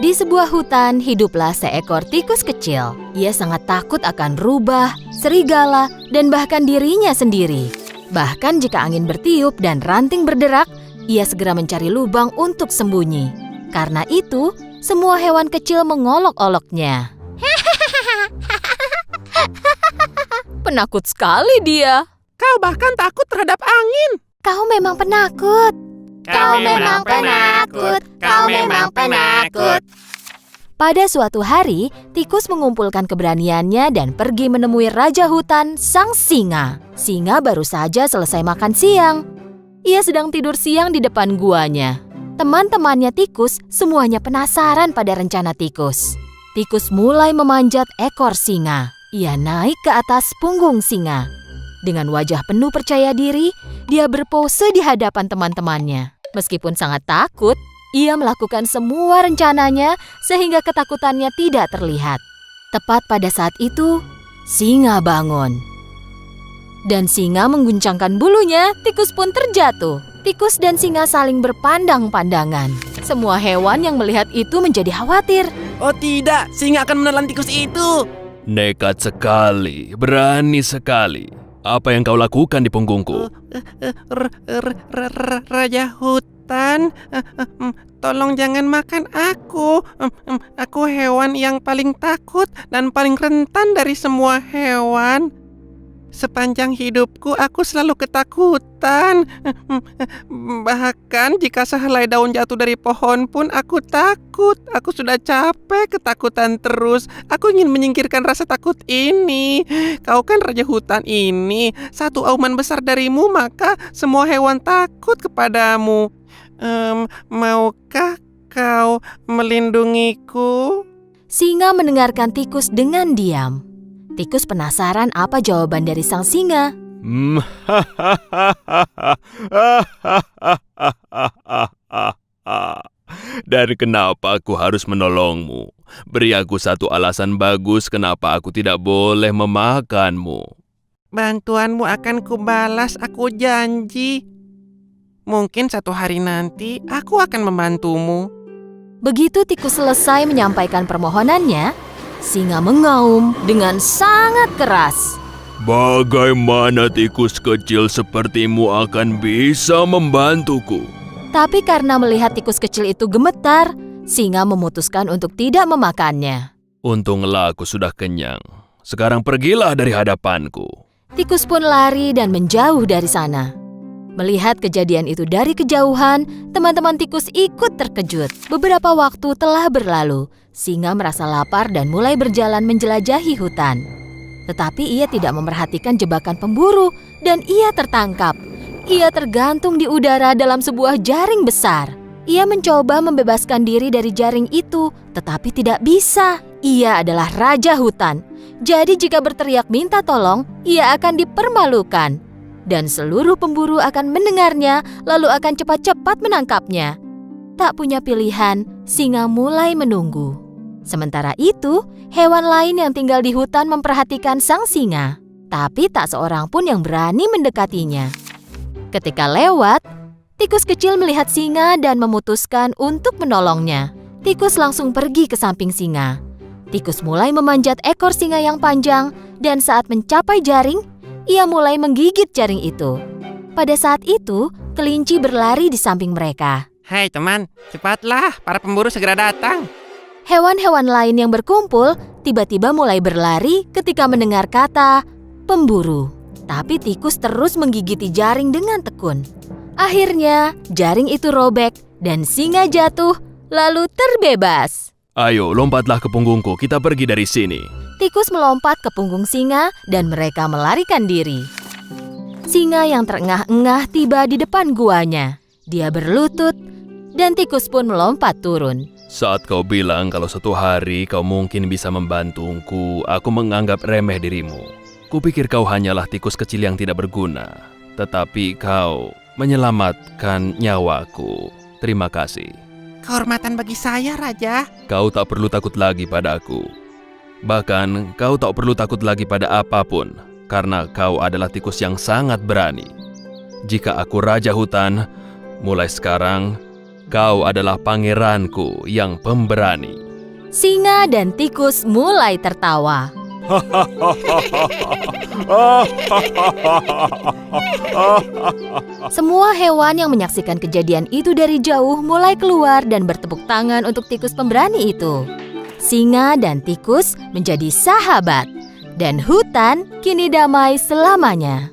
Di sebuah hutan, hiduplah seekor tikus kecil. Ia sangat takut akan rubah, serigala, dan bahkan dirinya sendiri. Bahkan jika angin bertiup dan ranting berderak, ia segera mencari lubang untuk sembunyi. Karena itu, semua hewan kecil mengolok-oloknya. Penakut sekali dia. Kau bahkan takut terhadap angin. Kau memang penakut. Kau memang penakut. Kau memang penakut. Pada suatu hari, tikus mengumpulkan keberaniannya dan pergi menemui Raja Hutan, sang singa. Singa baru saja selesai makan siang. Ia sedang tidur siang di depan guanya. Teman-temannya tikus semuanya penasaran pada rencana tikus. Tikus mulai memanjat ekor singa. Ia naik ke atas punggung singa. Dengan wajah penuh percaya diri, dia berpose di hadapan teman-temannya. Meskipun sangat takut, ia melakukan semua rencananya sehingga ketakutannya tidak terlihat. Tepat pada saat itu, singa bangun. Dan singa mengguncangkan bulunya, tikus pun terjatuh. Tikus dan singa saling berpandang-pandangan. Semua hewan yang melihat itu menjadi khawatir. Oh tidak, singa akan menelan tikus itu. Nekat sekali, berani sekali. Apa yang kau lakukan di punggungku? Raja hutan, tolong jangan makan aku. Aku hewan yang paling takut dan paling rentan dari semua hewan. Sepanjang hidupku aku selalu ketakutan. Bahkan jika sehelai daun jatuh dari pohon pun aku takut. Aku sudah capek ketakutan terus. Aku ingin menyingkirkan rasa takut ini. Kau kan raja hutan ini. Satu auman besar darimu maka semua hewan takut kepadamu. Maukah kau melindungiku? Singa mendengarkan tikus dengan diam. Tikus penasaran apa jawaban dari sang singa. Dan kenapa aku harus menolongmu? Beri aku satu alasan bagus kenapa aku tidak boleh memakanmu. Bantuanmu akan kubalas, aku janji. Mungkin satu hari nanti aku akan membantumu. Begitu tikus selesai menyampaikan permohonannya, singa mengaum dengan sangat keras. Bagaimana tikus kecil sepertimu akan bisa membantuku? Tapi karena melihat tikus kecil itu gemetar, singa memutuskan untuk tidak memakannya. Untunglah aku sudah kenyang. Sekarang pergilah dari hadapanku. Tikus pun lari dan menjauh dari sana. Melihat kejadian itu dari kejauhan, teman-teman tikus ikut terkejut. Beberapa waktu telah berlalu. Singa merasa lapar dan mulai berjalan menjelajahi hutan. Tetapi ia tidak memperhatikan jebakan pemburu dan ia tertangkap. Ia tergantung di udara dalam sebuah jaring besar. Ia mencoba membebaskan diri dari jaring itu, tetapi tidak bisa. Ia adalah raja hutan. Jadi jika berteriak minta tolong, ia akan dipermalukan. Dan seluruh pemburu akan mendengarnya lalu akan cepat-cepat menangkapnya. Tak punya pilihan, singa mulai menunggu. Sementara itu, hewan lain yang tinggal di hutan memperhatikan sang singa. Tapi tak seorang pun yang berani mendekatinya. Ketika lewat, tikus kecil melihat singa dan memutuskan untuk menolongnya. Tikus langsung pergi ke samping singa. Tikus mulai memanjat ekor singa yang panjang dan saat mencapai jaring, ia mulai menggigit jaring itu. Pada saat itu, kelinci berlari di samping mereka. Hai teman, cepatlah, para pemburu segera datang. Hewan-hewan lain yang berkumpul tiba-tiba mulai berlari ketika mendengar kata pemburu. Tapi tikus terus menggigiti jaring dengan tekun. Akhirnya, jaring itu robek dan singa jatuh lalu terbebas. Ayo, lompatlah ke punggungku, kita pergi dari sini. Tikus melompat ke punggung singa dan mereka melarikan diri. Singa yang terengah-engah tiba di depan guanya. Dia berlutut dan tikus pun melompat turun. Saat kau bilang kalau suatu hari kau mungkin bisa membantuku, aku menganggap remeh dirimu. Kupikir kau hanyalah tikus kecil yang tidak berguna. Tetapi kau menyelamatkan nyawaku. Terima kasih. Kehormatan bagi saya, Raja. Kau tak perlu takut lagi padaku. Bahkan kau tak perlu takut lagi pada apapun, karena kau adalah tikus yang sangat berani. Jika aku raja hutan, mulai sekarang Kau adalah pangeranku yang pemberani. Singa dan tikus mulai tertawa. Semua hewan yang menyaksikan kejadian itu dari jauh mulai keluar dan bertepuk tangan untuk tikus pemberani itu. Singa dan tikus menjadi sahabat, dan hutan kini damai selamanya.